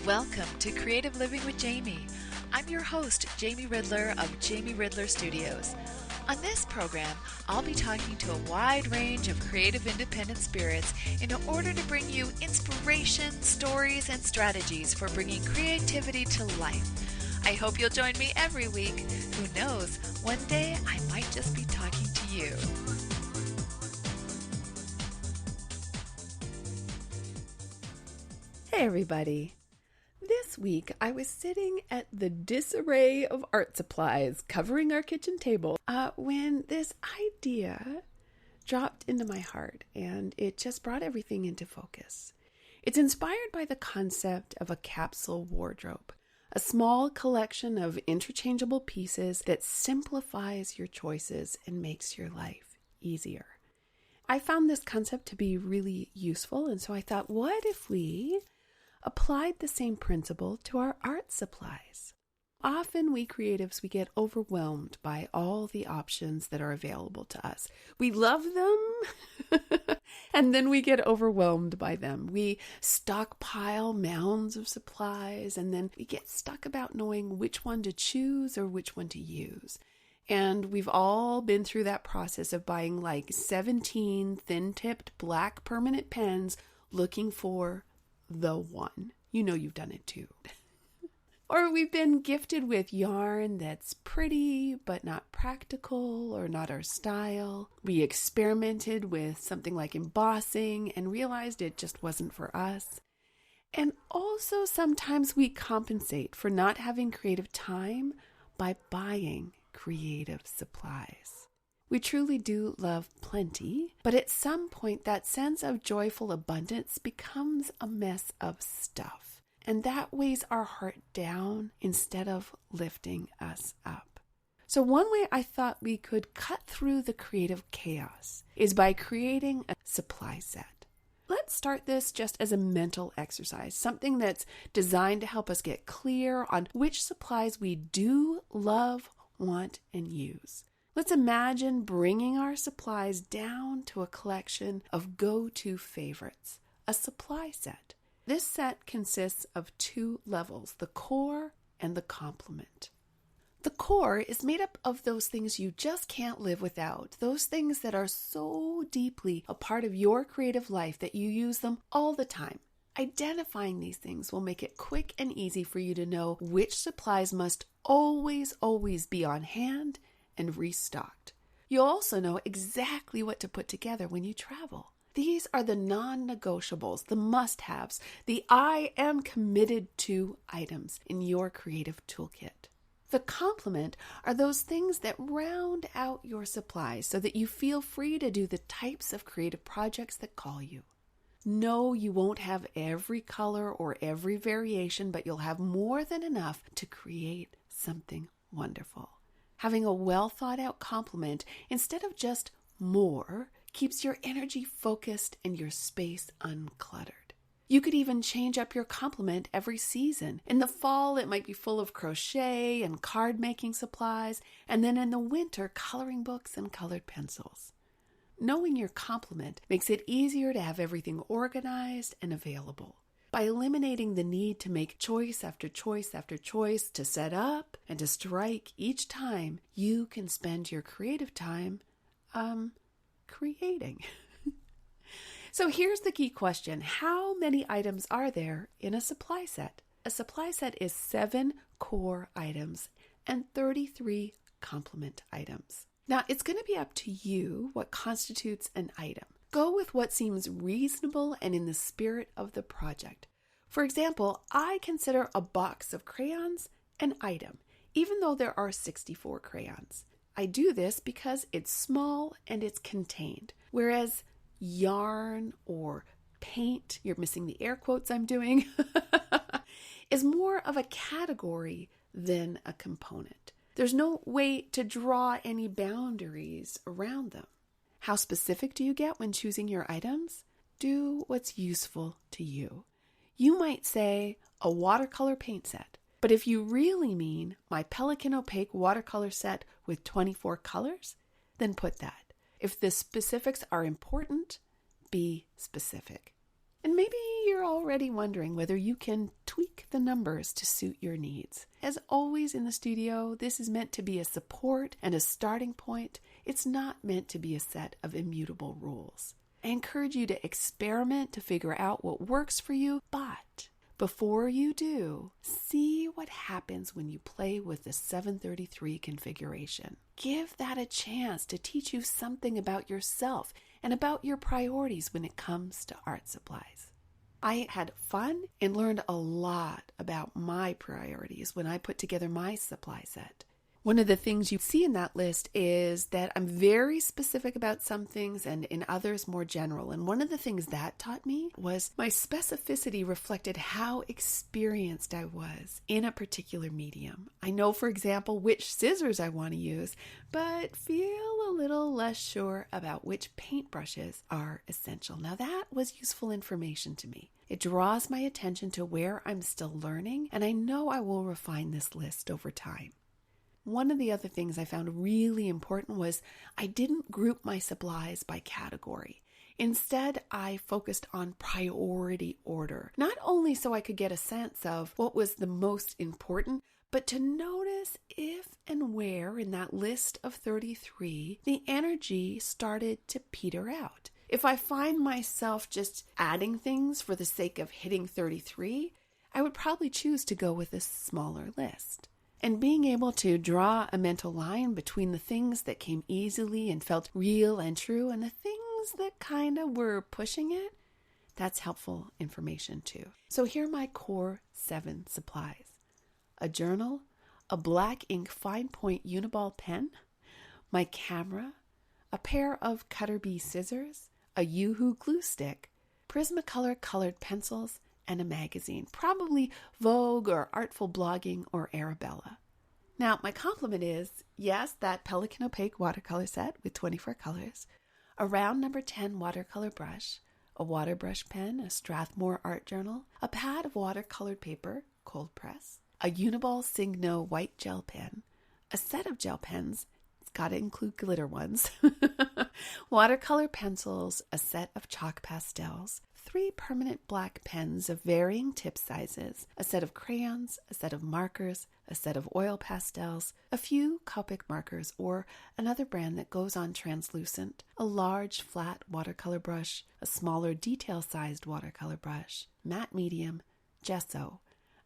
Welcome to Creative Living with Jamie. I'm your host, Jamie Ridler of Jamie Ridler Studios. On this program, I'll be talking to a wide range of creative independent spirits in order to bring you inspiration, stories, and strategies for bringing creativity to life. I hope you'll join me every week. Who knows, one day I might just be talking to you. Hey everybody! This week I was sitting at the disarray of art supplies covering our kitchen table when this idea dropped into my heart, and it just brought everything into focus. It's inspired by the concept of a capsule wardrobe, a small collection of interchangeable pieces that simplifies your choices and makes your life easier. I found this concept to be really useful, and so I thought, what if we applied the same principle to our art supplies? Often we creatives, we get overwhelmed by all the options that are available to us. We love them, and then we get overwhelmed by them. We stockpile mounds of supplies, and then we get stuck about knowing which one to choose or which one to use. And we've all been through that process of buying like 17 thin-tipped black permanent pens looking for the one. You know you've done it too. Or we've been gifted with yarn that's pretty but not practical or not our style. We experimented with something like embossing and realized it just wasn't for us. And also sometimes we compensate for not having creative time by buying creative supplies. We truly do love plenty, but at some point that sense of joyful abundance becomes a mess of stuff, and that weighs our heart down instead of lifting us up. So one way I thought we could cut through the creative chaos is by creating a supply set. Let's start this just as a mental exercise, something that's designed to help us get clear on which supplies we do love, want, and use. Let's imagine bringing our supplies down to a collection of go-to favorites, a supply set. This set consists of two levels, the core and the complement. The core is made up of those things you just can't live without, those things that are so deeply a part of your creative life that you use them all the time. Identifying these things will make it quick and easy for you to know which supplies must always be on hand and restocked. You'll also know exactly what to put together when you travel. These are the non-negotiables, the must-haves, the I am committed to items in your creative toolkit. The complement are those things that round out your supplies so that you feel free to do the types of creative projects that call you. No, you won't have every color or every variation, but you'll have more than enough to create something wonderful. Having a well-thought-out complement instead of just more keeps your energy focused and your space uncluttered. You could even change up your complement every season. In the fall, it might be full of crochet and card-making supplies, and then in the winter, coloring books and colored pencils. Knowing your complement makes it easier to have everything organized and available. By eliminating the need to make choice after choice after choice to set up and to strike each time, you can spend your creative time, creating. So here's the key question. How many items are there in a supply set? A supply set is 7 core items and 33 complement items. Now, it's going to be up to you what constitutes an item. Go with what seems reasonable and in the spirit of the project. For example, I consider a box of crayons an item, even though there are 64 crayons. I do this because it's small and it's contained, whereas yarn or paint, you're missing the air quotes I'm doing, is more of a category than a component. There's no way to draw any boundaries around them. How specific do you get when choosing your items? Do what's useful to you. You might say a watercolor paint set, but if you really mean my Pelikan Opaque watercolor set with 24 colors, then put that. If the specifics are important, be specific. And maybe you're already wondering whether you can tweak the numbers to suit your needs. As always in the studio, this is meant to be a support and a starting point. It's not meant to be a set of immutable rules. I encourage you to experiment to figure out what works for you, but before you do, see what happens when you play with the 733 configuration. Give that a chance to teach you something about yourself and about your priorities when it comes to art supplies. I had fun and learned a lot about my priorities when I put together my supply set. One of the things you see in that list is that I'm very specific about some things and in others more general. And one of the things that taught me was my specificity reflected how experienced I was in a particular medium. I know, for example, which scissors I want to use, but feel a little less sure about which paintbrushes are essential. Now that was useful information to me. It draws my attention to where I'm still learning, and I know I will refine this list over time. One of the other things I found really important was I didn't group my supplies by category. Instead, I focused on priority order, not only so I could get a sense of what was the most important, but to notice if and where in that list of 33 the energy started to peter out. If I find myself just adding things for the sake of hitting 33, I would probably choose to go with a smaller list. And being able to draw a mental line between the things that came easily and felt real and true and the things that kind of were pushing it, that's helpful information too. So here are my core 7 supplies. A journal, a black ink fine point uniball pen, my camera, a pair of Cutter Bee scissors, a Yoo-Hoo glue stick, Prismacolor colored pencils, and a magazine, probably Vogue or Artful Blogging or Arabella. Now, my compliment is, yes, that Pelikan Opaque watercolor set with 24 colors, a round number 10 watercolor brush, a water brush pen, a Strathmore art journal, a pad of watercolored paper, cold press, a Uniball Signo white gel pen, a set of gel pens, it's got to include glitter ones, watercolor pencils, a set of chalk pastels, 3 permanent black pens of varying tip sizes, a set of crayons, a set of markers, a set of oil pastels, a few Copic markers or another brand that goes on translucent, a large flat watercolor brush, a smaller detail-sized watercolor brush, matte medium, gesso,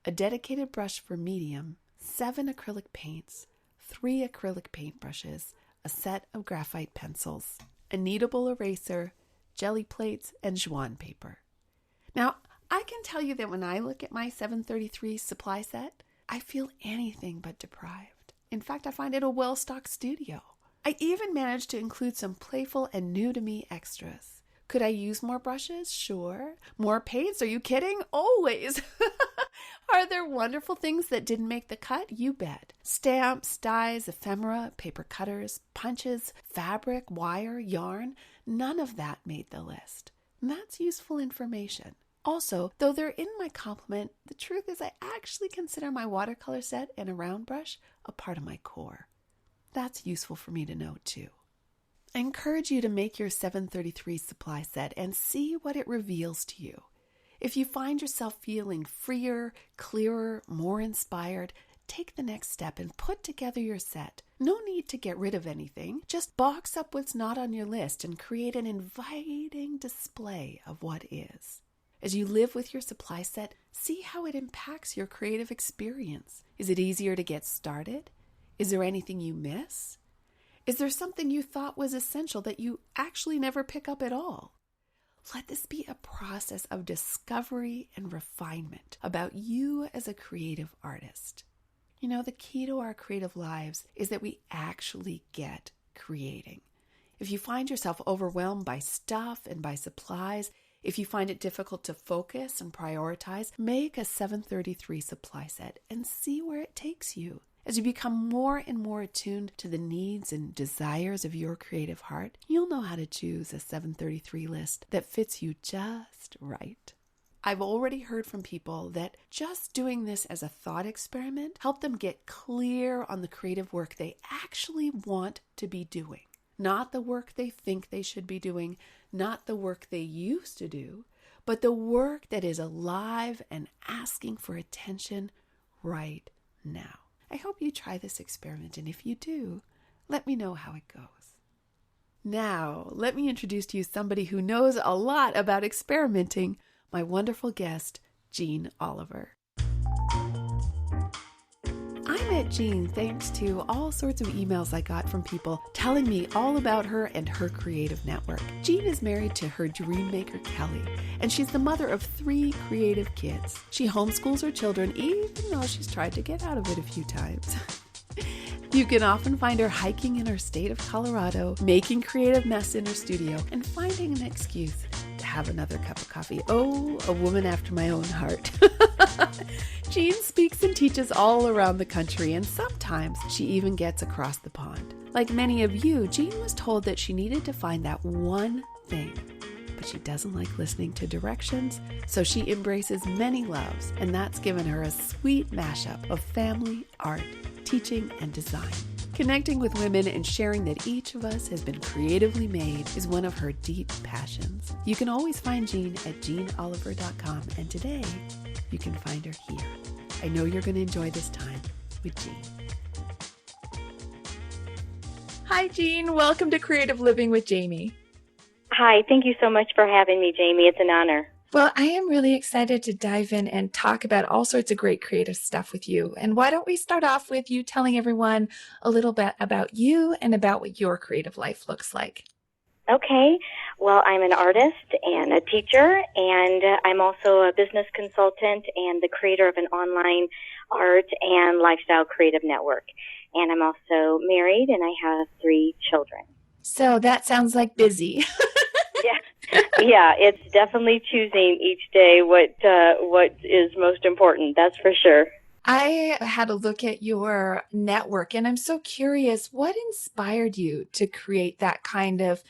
a dedicated brush for medium, 7 acrylic paints, 3 acrylic paintbrushes, a set of graphite pencils, a kneadable eraser, jelly plates, and Juan paper. Now, I can tell you that when I look at my 733 supply set, I feel anything but deprived. In fact, I find it a well-stocked studio. I even managed to include some playful and new-to-me extras. Could I use more brushes? Sure. More paints? Are you kidding? Always. Are there wonderful things that didn't make the cut? You bet. Stamps, dies, ephemera, paper cutters, punches, fabric, wire, yarn. None of that made the list. And that's useful information. Also, though they're in my complement, the truth is I actually consider my watercolor set and a round brush a part of my core. That's useful for me to know too. I encourage you to make your 733 supply set and see what it reveals to you. If you find yourself feeling freer, clearer, more inspired, take the next step and put together your set. No need to get rid of anything. Just box up what's not on your list and create an inviting display of what is. As you live with your supply set, see how it impacts your creative experience. Is it easier to get started? Is there anything you miss? Is there something you thought was essential that you actually never pick up at all? Let this be a process of discovery and refinement about you as a creative artist. You know, the key to our creative lives is that we actually get creating. If you find yourself overwhelmed by stuff and by supplies, if you find it difficult to focus and prioritize, make a 733 supply set and see where it takes you. As you become more and more attuned to the needs and desires of your creative heart, you'll know how to choose a 733 list that fits you just right. I've already heard from people that just doing this as a thought experiment helped them get clear on the creative work they actually want to be doing. Not the work they think they should be doing, not the work they used to do, but the work that is alive and asking for attention right now. I hope you try this experiment, and if you do, let me know how it goes. Now, let me introduce to you somebody who knows a lot about experimenting, my wonderful guest, Jean Oliver. I met Jean thanks to all sorts of emails I got from people telling me all about her and her creative network. Jean is married to her dream maker, Kelly, and she's the mother of 3 creative kids. She homeschools her children, even though she's tried to get out of it a few times. You can often find her hiking in her state of Colorado, making creative mess in her studio, and finding an excuse to have another cup of coffee. Oh, a woman after my own heart. Jean speaks and teaches all around the country, and sometimes she even gets across the pond. Like many of you, Jean was told that she needed to find that one thing, but she doesn't like listening to directions, so she embraces many loves, and that's given her a sweet mashup of family, art, teaching, and design. Connecting with women and sharing that each of us has been creatively made is one of her deep passions. You can always find Jean at jeanoliver.com, and today you can find her here. I know you're going to enjoy this time with Jean. Hi, Jean. Welcome to Creative Living with Jamie. Hi, thank you so much for having me, Jamie. It's an honor. Well, I am really excited to dive in and talk about all sorts of great creative stuff with you. And why don't we start off with you telling everyone a little bit about you and about what your creative life looks like? Okay. Well, I'm an artist and a teacher, and I'm also a business consultant and the creator of an online art and lifestyle creative network. And I'm also married, and I have 3 children. So that sounds like busy. Yeah, it's definitely choosing each day what is most important. That's for sure. I had a look at your network, and I'm so curious, what inspired you to create that kind of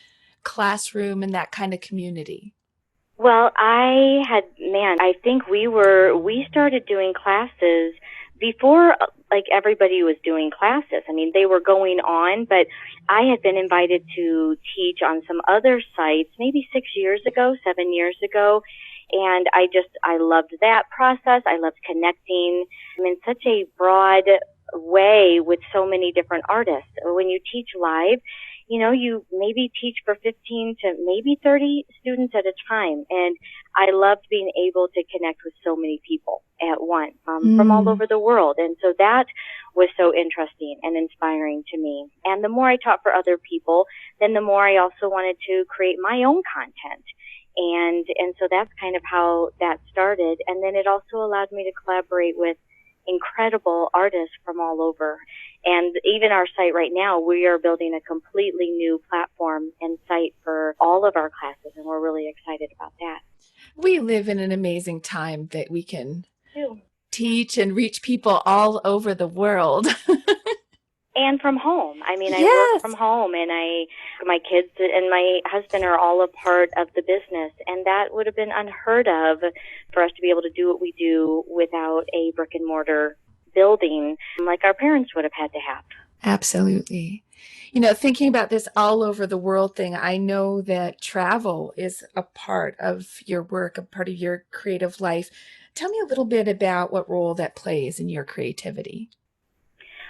classroom and that kind of community? Well, I think we started doing classes before like everybody was doing classes. I mean, they were going on, but I had been invited to teach on some other sites maybe 7 years ago. And I loved that process. I loved connecting in such a broad way with so many different artists. When you teach live, you maybe teach for 15 to maybe 30 students at a time. And I loved being able to connect with so many people at once from all over the world. And so that was so interesting and inspiring to me. And the more I taught for other people, then the more I also wanted to create my own content. And so that's kind of how that started. And then it also allowed me to collaborate with incredible artists from all over. And even our site right now, we are building a completely new platform and site for all of our classes, and we're really excited about that. We live in an amazing time that we can teach and reach people all over the world. And from home. I mean, I work from home, and my kids and my husband are all a part of the business, and that would have been unheard of for us to be able to do what we do without a brick and mortar building like our parents would have had to have. Absolutely. Thinking about this all over the world thing, I know that travel is a part of your work, a part of your creative life. Tell me a little bit about what role that plays in your creativity.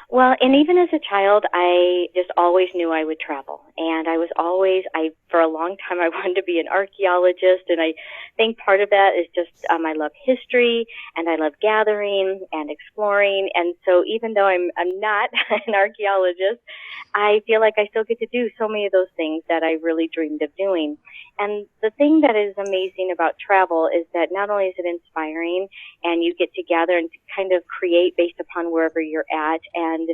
Well, and even as a child, I just always knew I would travel. And for a long time, I wanted to be an archaeologist. And I think part of that is just, I love history and I love gathering and exploring. And so even though I'm not an archaeologist, I feel like I still get to do so many of those things that I really dreamed of doing. And the thing that is amazing about travel is that not only is it inspiring and you get to gather and to kind of create based upon wherever you're at, and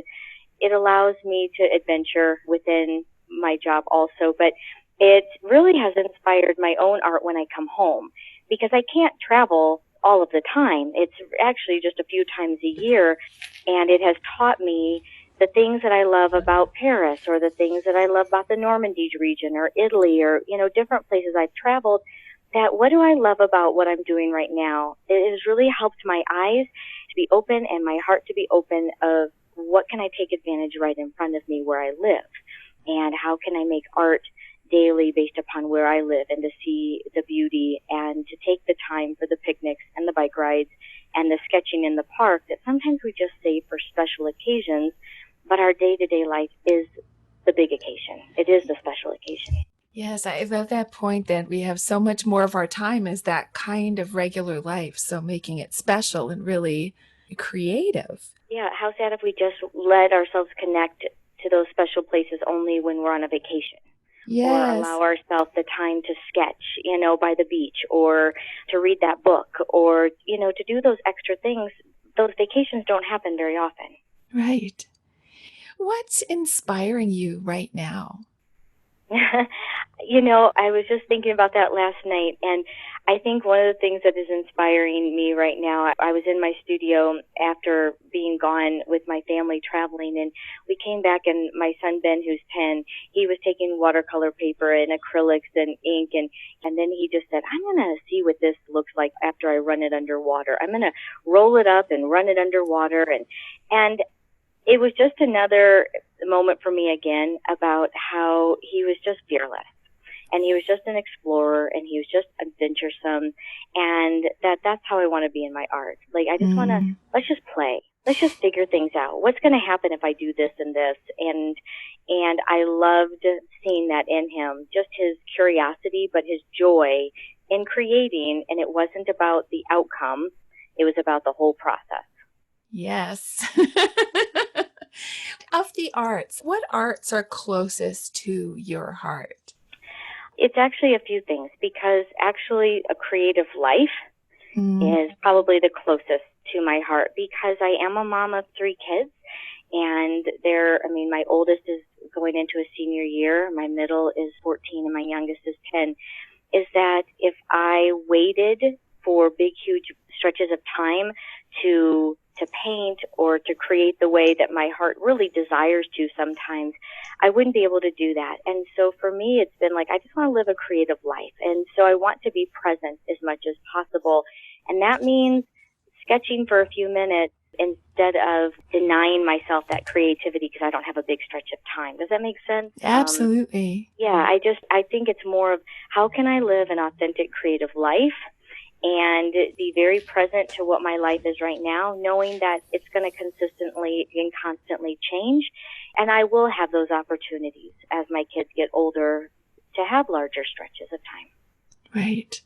it allows me to adventure within my job also, but it really has inspired my own art when I come home, because I can't travel all of the time. It's actually just a few times a year, and it has taught me the things that I love about Paris, or the things that I love about the Normandy region or Italy, or, different places I've traveled. That what do I love about what I'm doing right now? It has really helped my eyes to be open and my heart to be open of what can I take advantage right in front of me where I live, and how can I make art daily based upon where I live and to see the beauty and to take the time for the picnics and the bike rides and the sketching in the park that sometimes we just save for special occasions, but our day-to-day life is the big occasion. It is the special occasion. Yes, I love that point that we have so much more of our time as that kind of regular life. So making it special and really creative. Yeah, how sad if we just let ourselves connect to those special places only when we're on a vacation. Yes. Or allow ourselves the time to sketch, by the beach, or to read that book, or, to do those extra things. Those vacations don't happen very often. Right. What's inspiring you right now? I was just thinking about that last night, and I think one of the things that is inspiring me right now, I was in my studio after being gone with my family traveling, and we came back, and my son Ben, who's 10, he was taking watercolor paper and acrylics and ink, and then he just said, I'm going to see what this looks like after I run it underwater. I'm going to roll it up and run it underwater, and it was just another moment for me again about how he was just fearless. And he was just an explorer, and he was just adventuresome, and that's how I want to be in my art. Like, I just want to, let's just play. Let's just figure things out. What's going to happen if I do this and this? And I loved seeing that in him, just his curiosity, but his joy in creating, and it wasn't about the outcome. It was about the whole process. Yes. Of the arts, what arts are closest to your heart? It's actually a few things, because actually a creative life is probably the closest to my heart, because I am a mom of 3 kids, and my oldest is going into a senior year, my middle is 14, and my youngest is 10, is that if I waited for big, huge stretches of time to paint or to create the way that my heart really desires to sometimes, I wouldn't be able to do that. And so for me, it's been like, I just want to live a creative life. And so I want to be present as much as possible. And that means sketching for a few minutes instead of denying myself that creativity because I don't have a big stretch of time. Does that make sense? Absolutely. I think it's more of how can I live an authentic creative life and be very present to what my life is right now, knowing that it's going to consistently and constantly change. And I will have those opportunities as my kids get older to have larger stretches of time. Right.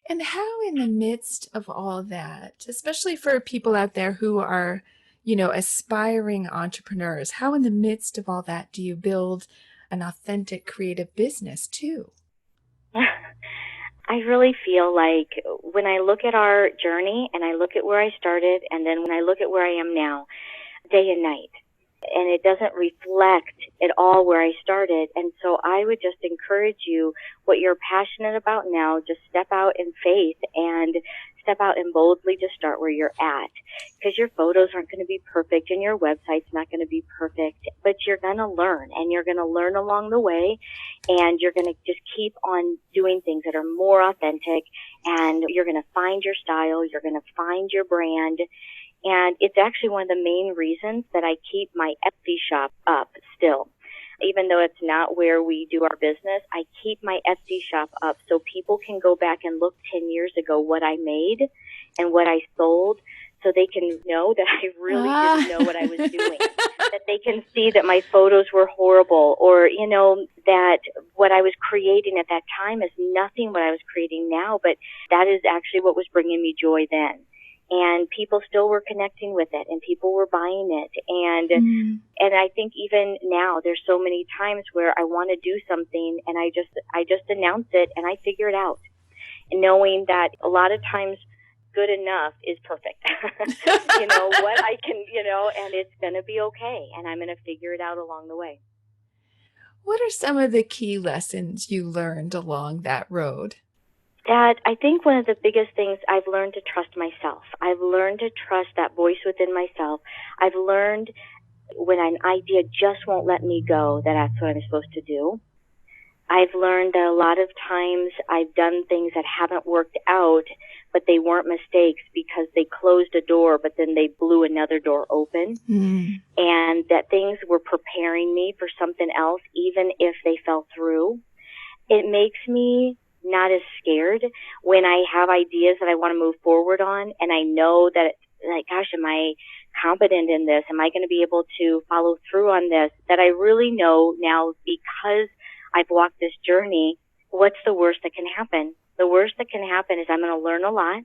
And how in the midst of all that, especially for people out there who are, aspiring entrepreneurs, how in the midst of all that do you build an authentic creative business too? I really feel like when I look at our journey and I look at where I started and then when I look at where I am now, day and night, and it doesn't reflect at all where I started. And so I would just encourage you, what you're passionate about now, just step out in faith and step out and boldly just start where you're at. Because your photos aren't going to be perfect and your website's not going to be perfect, but you're going to learn, and you're going to learn along the way, and you're going to just keep on doing things that are more authentic, and you're going to find your style, you're going to find your brand. And it's actually one of the main reasons that I keep my Etsy shop up still. Even though it's not where we do our business, I keep my Etsy shop up so people can go back and look 10 years ago what I made and what I sold, so they can know that I really didn't know what I was doing. That they can see that my photos were horrible, or, that what I was creating at that time is nothing what I was creating now, but that is actually what was bringing me joy then. And people still were connecting with it, and people were buying it. And I think even now there's so many times where I want to do something and I just announce it and I figure it out, and knowing that a lot of times good enough is perfect. What I can, and it's going to be okay, and I'm going to figure it out along the way. What are some of the key lessons you learned along that road? That I think one of the biggest things, I've learned to trust myself. I've learned to trust that voice within myself. I've learned when an idea just won't let me go, that that's what I'm supposed to do. I've learned that a lot of times I've done things that haven't worked out, but they weren't mistakes because they closed a door, but then they blew another door open. And that things were preparing me for something else, even if they fell through. it makes me not as scared when I have ideas that I want to move forward on, and I know that, like, gosh, am I competent in this? Am I going to be able to follow through on this? That I really know now, because I've walked this journey, what's the worst that can happen? The worst that can happen is I'm going to learn a lot,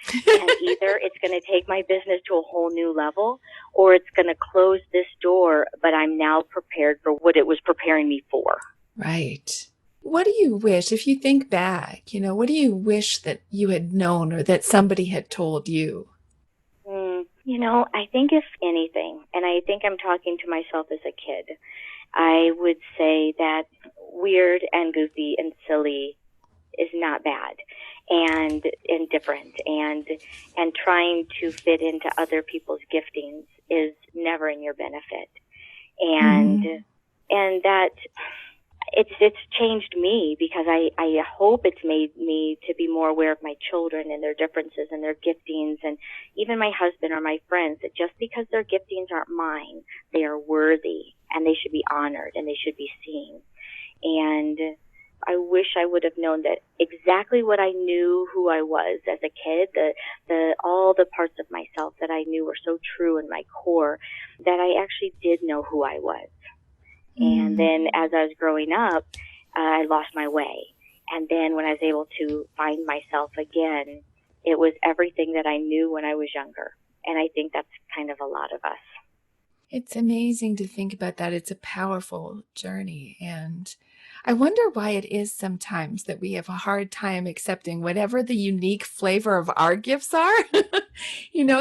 and either it's going to take my business to a whole new level, or it's going to close this door, but I'm now prepared for what it was preparing me for. Right. What do you wish, if you think back, what do you wish that you had known or that somebody had told you? I think if anything, and I think I'm talking to myself as a kid, I would say that weird and goofy and silly is not bad, and different, and trying to fit into other people's giftings is never in your benefit. And that it's changed me, because I hope it's made me to be more aware of my children and their differences and their giftings, and even my husband or my friends, that just because their giftings aren't mine, they are worthy and they should be honored and they should be seen. And I wish I would have known that exactly what I knew who I was as a kid, all the parts of myself that I knew were so true in my core, that I actually did know who I was. And then as I was growing up, I lost my way. And then when I was able to find myself again, it was everything that I knew when I was younger. And I think that's kind of a lot of us. It's amazing to think about that. It's a powerful journey. And I wonder why it is sometimes that we have a hard time accepting whatever the unique flavor of our gifts are.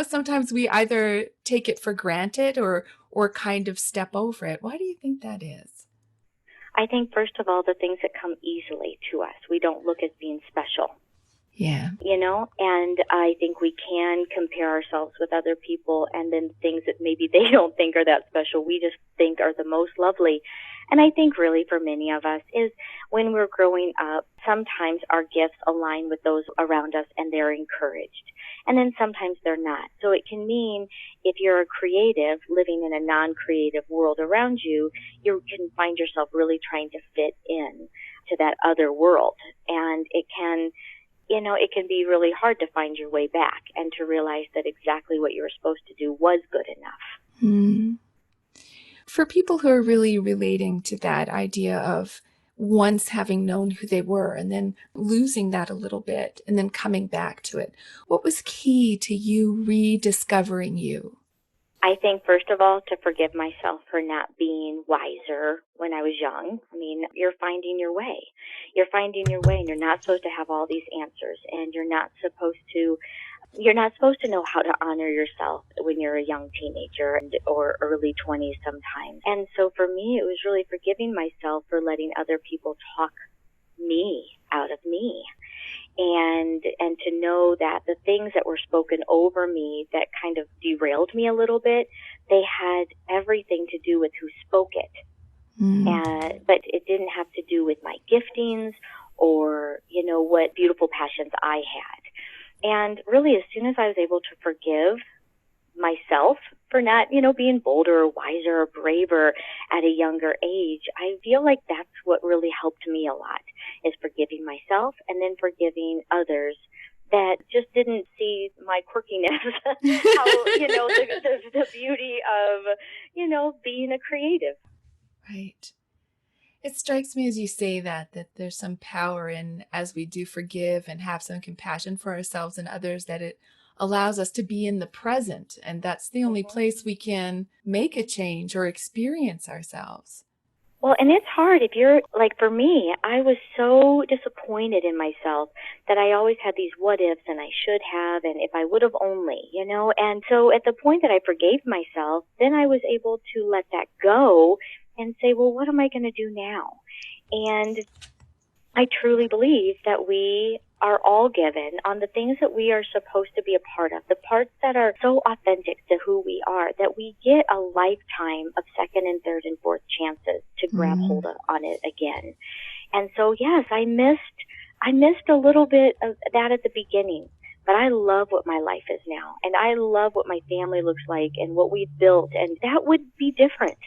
Sometimes we either take it for granted or kind of step over it. Why do you think that is? I think, first of all, the things that come easily to us, we don't look at being special. Yeah. And I think we can compare ourselves with other people, and then things that maybe they don't think are that special, we just think are the most lovely. And I think really for many of us is when we're growing up, sometimes our gifts align with those around us and they're encouraged. And then sometimes they're not. So it can mean if you're a creative living in a non-creative world around you, you can find yourself really trying to fit in to that other world. And it can be really hard to find your way back and to realize that exactly what you were supposed to do was good enough. For people who are really relating to that idea of once having known who they were and then losing that a little bit and then coming back to it, what was key to you rediscovering you? I think, first of all, to forgive myself for not being wiser when I was young. I mean, you're finding your way. You're finding your way, and you're not supposed to have all these answers, and you're not supposed to know how to honor yourself when you're a young teenager or early 20s sometimes. And so for me, it was really forgiving myself for letting other people talk me out of me. And to know that the things that were spoken over me that kind of derailed me a little bit, they had everything to do with who spoke it. But it didn't have to do with my giftings or, what beautiful passions I had. And really, as soon as I was able to forgive myself for not, being bolder or wiser or braver at a younger age, I feel like that's what really helped me a lot, is forgiving myself and then forgiving others that just didn't see my quirkiness, how, the beauty of, being a creative. Right. It strikes me as you say that there's some power in, as we do forgive and have some compassion for ourselves and others, that it allows us to be in the present. And that's the only place we can make a change or experience ourselves. Well, and it's hard if you're, like for me, I was so disappointed in myself that I always had these what ifs and I should have and if I would have only, And so at the point that I forgave myself, then I was able to let that go and say, well, what am I going to do now? And I truly believe that we are all given on the things that we are supposed to be a part of, the parts that are so authentic to who we are, that we get a lifetime of second and third and fourth chances to grab hold on it again. And so, yes, I missed a little bit of that at the beginning, but I love what my life is now, and I love what my family looks like and what we've built, and that would be different.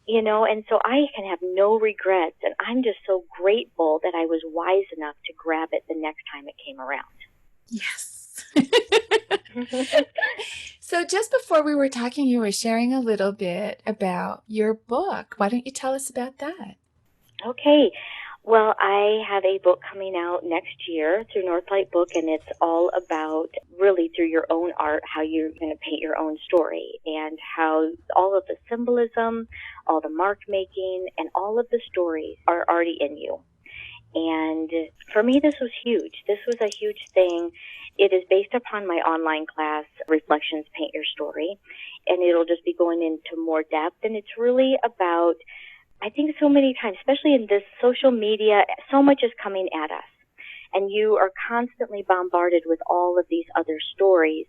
And so I can have no regrets, and I'm just so grateful that I was wise enough to grab it the next time it came around. Yes. So just before we were talking, you were sharing a little bit about your book. Why don't you tell us about that? Okay. Well, I have a book coming out next year through Northlight Book, and it's all about really through your own art, how you're going to paint your own story, and how all of the symbolism, all the mark making, and all of the stories are already in you. And for me, this was huge. This was a huge thing. It is based upon my online class, Reflections Paint Your Story, and it'll just be going into more depth. And it's really about, I think so many times, especially in this social media, so much is coming at us. And you are constantly bombarded with all of these other stories.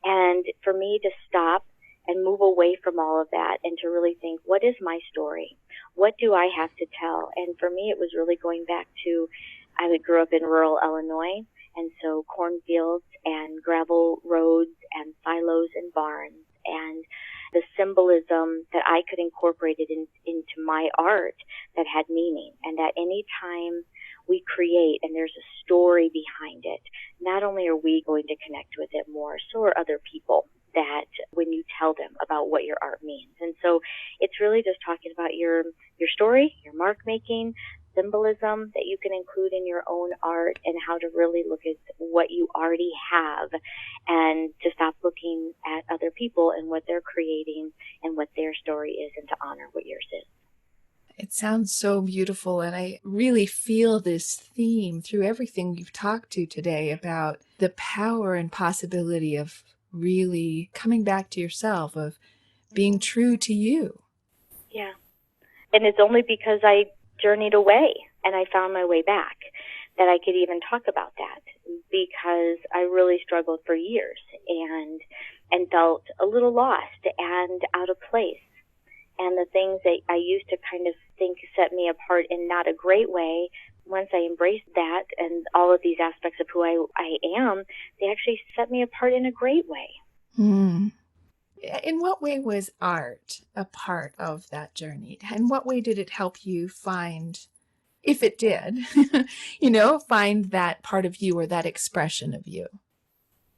And for me to stop and move away from all of that and to really think, what is my story? What do I have to tell? And for me, it was really going back to, I grew up in rural Illinois, and so cornfields and gravel roads and silos and barns, and the symbolism that I could incorporate it into my art that had meaning, and that any time we create and there's a story behind it, not only are we going to connect with it more, so are other people, that when you tell them about what your art means. And so it's really just talking about your story, your mark making, symbolism that you can include in your own art, and how to really look at what you already have and to stop looking at other people and what they're creating and what their story is, and to honor what yours is. It sounds so beautiful, and I really feel this theme through everything you've talked to today about the power and possibility of really coming back to yourself, of being true to you. Yeah. And it's only because I journeyed away and I found my way back that I could even talk about that, because I really struggled for years and felt a little lost and out of place. And the things that I used to kind of think set me apart in not a great way, once I embraced that and all of these aspects of who I am, they actually set me apart in a great way. In what way was art a part of that journey? In what way did it help you find, if it did, find that part of you or that expression of you?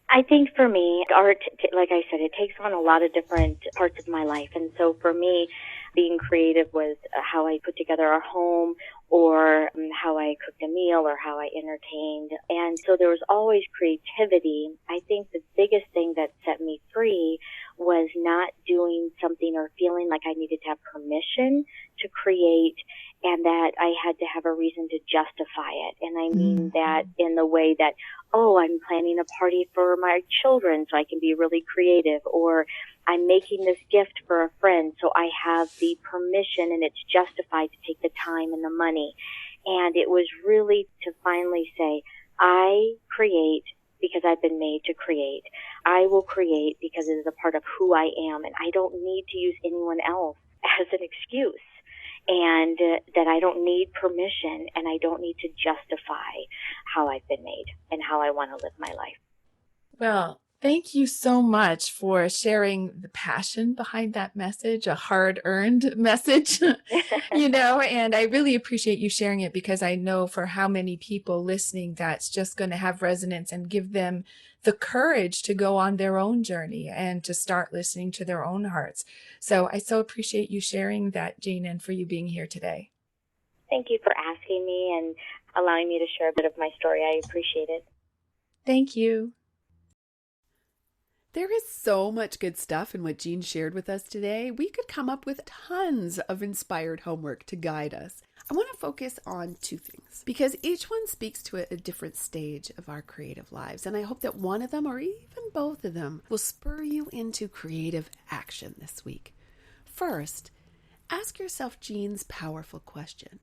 I think for me, art, like I said, it takes on a lot of different parts of my life. And so for me, being creative was how I put together our home, or how I cooked a meal, or how I entertained. And so there was always creativity. I think the biggest thing that set me free was not doing something or feeling like I needed to have permission to create, and that I had to have a reason to justify it. And I mean that in the way that, I'm planning a party for my children so I can be really creative, or I'm making this gift for a friend so I have the permission and it's justified to take the time and the money. And it was really to finally say, I create because I've been made to create. I will create because it is a part of who I am, and I don't need to use anyone else as an excuse. And that I don't need permission, and I don't need to justify how I've been made and how I want to live my life. Well, thank you so much for sharing the passion behind that message, a hard-earned message, and I really appreciate you sharing it, because I know for how many people listening, that's just going to have resonance and give them the courage to go on their own journey and to start listening to their own hearts. So I so appreciate you sharing that, Jean, and for you being here today. Thank you for asking me and allowing me to share a bit of my story. I appreciate it. Thank you. There is so much good stuff in what Jean shared with us today. We could come up with tons of inspired homework to guide us. I want to focus on two things, because each one speaks to a different stage of our creative lives. And I hope that one of them, or even both of them, will spur you into creative action this week. First, ask yourself Jean's powerful question.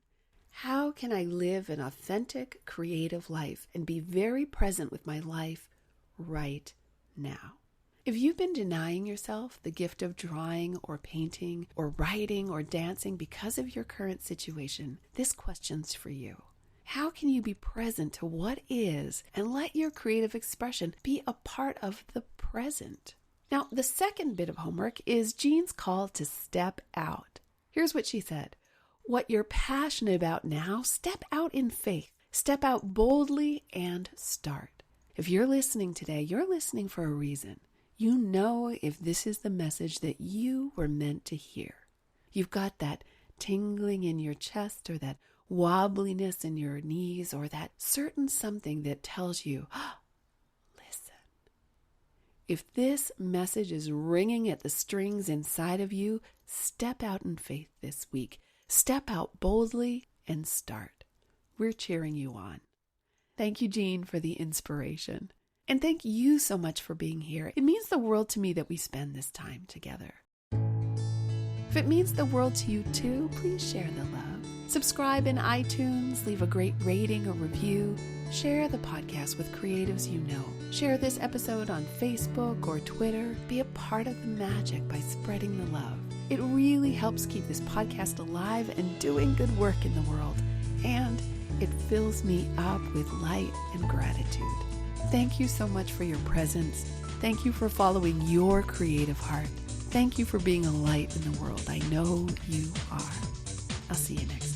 How can I live an authentic, creative life and be very present with my life right now? If you've been denying yourself the gift of drawing or painting or writing or dancing because of your current situation, this question's for you. How can you be present to what is and let your creative expression be a part of the present? Now, the second bit of homework is Jean's call to step out. Here's what she said. What you're passionate about now, step out in faith. Step out boldly and start. If you're listening today, you're listening for a reason. You know if this is the message that you were meant to hear. You've got that tingling in your chest or that wobbliness in your knees or that certain something that tells you, listen. If this message is ringing at the strings inside of you, step out in faith this week. Step out boldly and start. We're cheering you on. Thank you, Jean, for the inspiration. And thank you so much for being here. It means the world to me that we spend this time together. If it means the world to you too, please share the love. Subscribe in iTunes, leave a great rating or review. Share the podcast with creatives you know. Share this episode on Facebook or Twitter. Be a part of the magic by spreading the love. It really helps keep this podcast alive and doing good work in the world. And it fills me up with light and gratitude. Thank you so much for your presence. Thank you for following your creative heart. Thank you for being a light in the world. I know you are. I'll see you next time.